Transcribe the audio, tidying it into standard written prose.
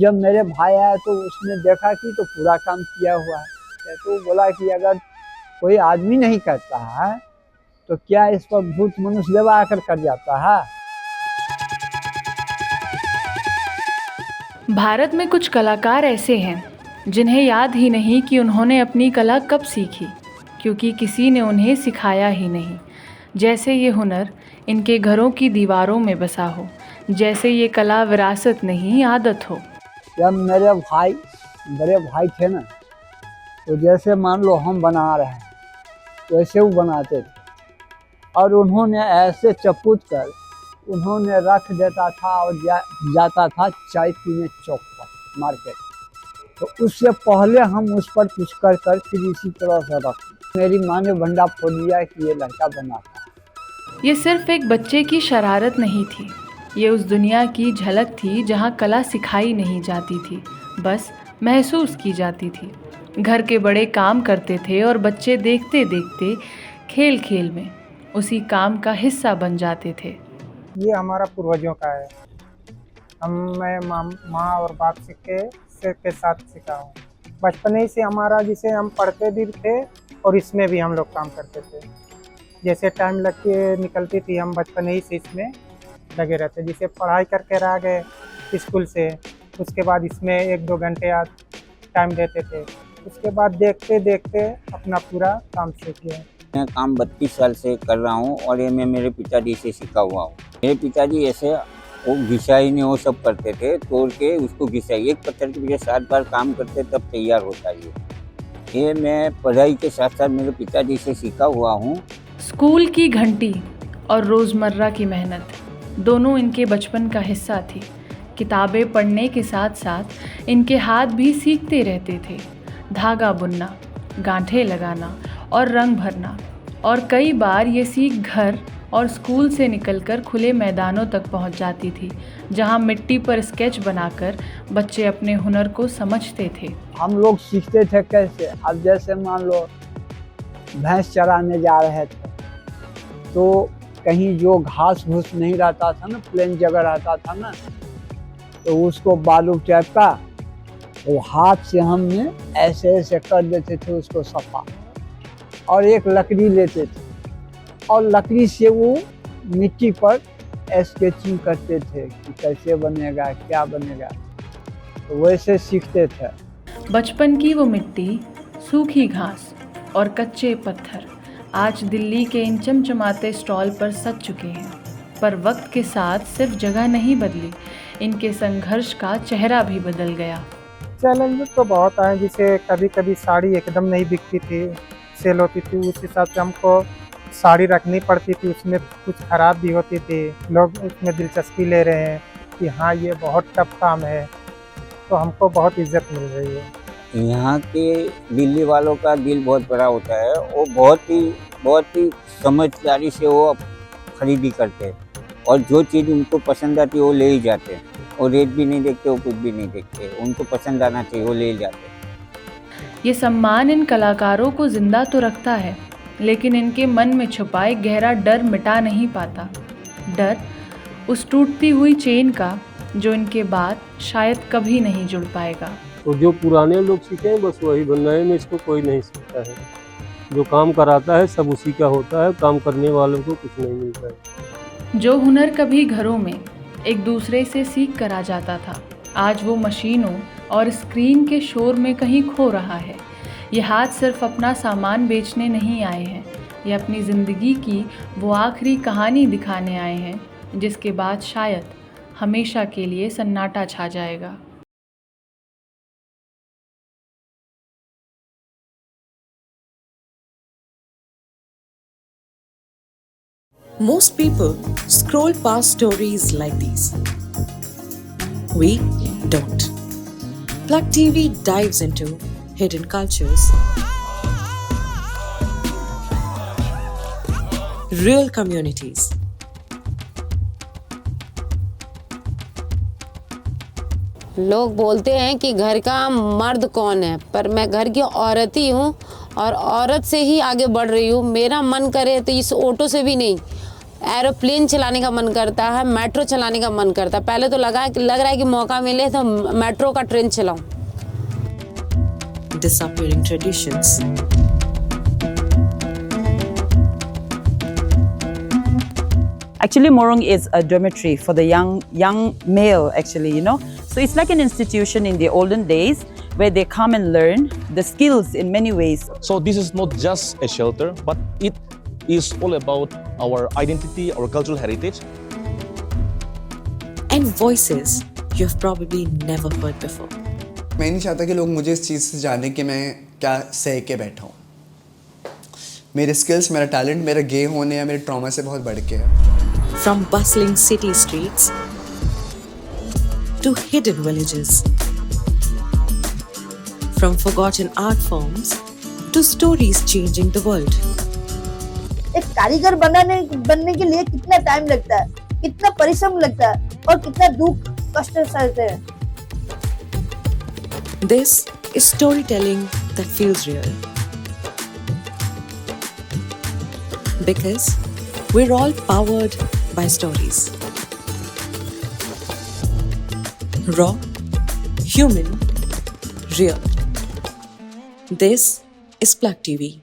जब मेरे भाई आया तो उसने देखा कि तो पूरा काम किया हुआ है, तो बोला कि अगर कोई आदमी नहीं करता है तो क्या इस पर भूत मनुष्य देवा आकर कर जाता है। भारत में कुछ कलाकार ऐसे हैं जिन्हें याद ही नहीं कि उन्होंने अपनी कला कब सीखी, क्योंकि किसी ने उन्हें सिखाया ही नहीं। जैसे ये हुनर इनके घरों की दीवारों में बसा हो, जैसे ये कला विरासत नहीं आदत हो। जब मेरे भाई बड़े भाई थे ना, तो जैसे मान लो हम बना रहे हैं वैसे वो बनाते थे, और उन्होंने ऐसे चपूत कर उन्होंने रख देता था और जाता था चाय पीने चौक पर मार्केट। तो उससे पहले हम उस पर कुछ कर फिर इसी तरह से रख। मेरी माँ ने भंडा फोड़ दिया कि ये लड़का बनाता है। ये सिर्फ एक बच्चे की शरारत नहीं थी, ये उस दुनिया की झलक थी जहाँ कला सिखाई नहीं जाती थी, बस महसूस की जाती थी। घर के बड़े काम करते थे और बच्चे देखते देखते खेल खेल में उसी काम का हिस्सा बन जाते थे। ये हमारा पूर्वजों का है। मैं माँ और बाप के साथ सीखा हूँ। बचपन ही से हमारा, जिसे हम पढ़ते भी थे और इसमें भी हम लोग काम करते थे। जैसे टाइम लग के निकलती थी, हम बचपन ही से इसमें लगे रहते। जैसे पढ़ाई करके रह गए स्कूल से, उसके बाद इसमें 1-2 घंटे टाइम देते थे। उसके बाद देखते देखते अपना पूरा काम सीख गए। मैं काम 32 साल से कर रहा हूँ और ये मैं मेरे पिताजी से सीखा हुआ हूँ। मेरे पिताजी ऐसे वो घिसाई ने वो सब करते थे, तोड़ के उसको घिसाई एक पत्थर के पीछे 7 बार काम करते तब तैयार होता है। ये मैं पढ़ाई के साथ साथ मेरे पिताजी से सीखा हुआ हूँ। स्कूल की घंटी और रोज़मर्रा की मेहनत दोनों इनके बचपन का हिस्सा थी। किताबें पढ़ने के साथ साथ इनके हाथ भी सीखते रहते थे। धागा बुनना, गांठें लगाना और रंग भरना, और कई बार ये सीख घर और स्कूल से निकलकर खुले मैदानों तक पहुंच जाती थी, जहां मिट्टी पर स्केच बनाकर बच्चे अपने हुनर को समझते थे। हम लोग सीखते थे कैसे, अब जैसे मान लो भैंस चराने जा रहे थे तो कहीं जो घास घूस नहीं रहता था ना, प्लेन जगह रहता था ना, तो उसको बालू टाइप का वो हाथ से हमने ऐसे ऐसे कर देते थे उसको सफा, और एक लकड़ी लेते थे और लकड़ी से वो मिट्टी पर स्केचिंग करते थे कि कैसे बनेगा क्या बनेगा, तो वैसे सीखते थे। बचपन की वो मिट्टी, सूखी घास और कच्चे पत्थर आज दिल्ली के इन चमचमाते स्टॉल पर सज चुके हैं, पर वक्त के साथ सिर्फ जगह नहीं बदली, इनके संघर्ष का चेहरा भी बदल गया। चैलेंज तो बहुत आए, जैसे कभी कभी साड़ी एकदम नहीं बिकती थी, सेल होती थी, उस हिसाब से हमको साड़ी रखनी पड़ती थी, उसमें कुछ ख़राब भी होती थी। लोग उसमें दिलचस्पी ले रहे हैं कि हाँ ये बहुत टफ काम है, तो हमको बहुत इज्जत मिल रही है। यहाँ के दिल्ली वालों का दिल बहुत बड़ा होता है, वो बहुत ही समझदारी से वो खरीदी करते हैं और जो चीज़ उनको पसंद आती है वो ले ही जाते हैं, और रेट भी नहीं देखते, वो कुछ भी नहीं देखते, उनको पसंद आना चाहिए वो ले जाते हैं। ये सम्मान इन कलाकारों को जिंदा तो रखता है, लेकिन इनके मन में छुपा एक गहरा डर मिटा नहीं पाता। डर उस टूटती हुई चेन का जो इनके बाद शायद कभी नहीं जुड़ पाएगा। तो जो पुराने लोग सीखे हैं बस वही बनना है, में इसको कोई नहीं सीखता है। जो काम कराता है सब उसी का होता है, काम करने वालों को कुछ नहीं मिलता है। जो हुनर कभी घरों में एक दूसरे से सीख कर आ जाता था, आज वो मशीनों और स्क्रीन के शोर में कहीं खो रहा है। ये हाथ सिर्फ अपना सामान बेचने नहीं आए हैं, ये अपनी ज़िंदगी की वो आखिरी कहानी दिखाने आए हैं जिसके बाद शायद हमेशा के लिए सन्नाटा छा जाएगा। Most people scroll past stories like these. We don't. Plug TV dives into hidden cultures, real communities, लोग बोलते हैं कि घर का मर्द कौन है, पर मैं घर की औरत ही हूँ और औरत से ही आगे बढ़ रही हूँ। मेरा मन करे तो इस ऑटो से भी नहीं, एरोप्लेन चलाने का मन करता है, मेट्रो चलाने का मन करता है। पहले तो लग रहा है कि मौका मिले तो मेट्रो का train चलाऊं। Disappearing traditions. Actually, Morung is a dormitory for the young male, actually, you know. So it's like an institution in the olden days where they come and learn the skills in many ways. So this is not just a shelter, but it is all about our identity, our cultural heritage. And voices you have probably never heard before. मैं नहीं चाहता कि लोग मुझे इस चीज़ से जाने कि मैं क्या सह के बैठा हूँ। मेरे स्किल्स, मेरा टैलेंट, मेरा गे होने या मेरे ट्रॉमा से बहुत बढ़ के है। From bustling city streets to hidden villages, from forgotten art forms to stories changing the world. एक कारीगर बनने के लिए कितना टाइम लगता है, कितना परिश्रम लगता है और कितना दुख कष्ट सहते हैं। This is storytelling that feels real. Because we're all powered by stories. Raw, human, real. This is Plug TV.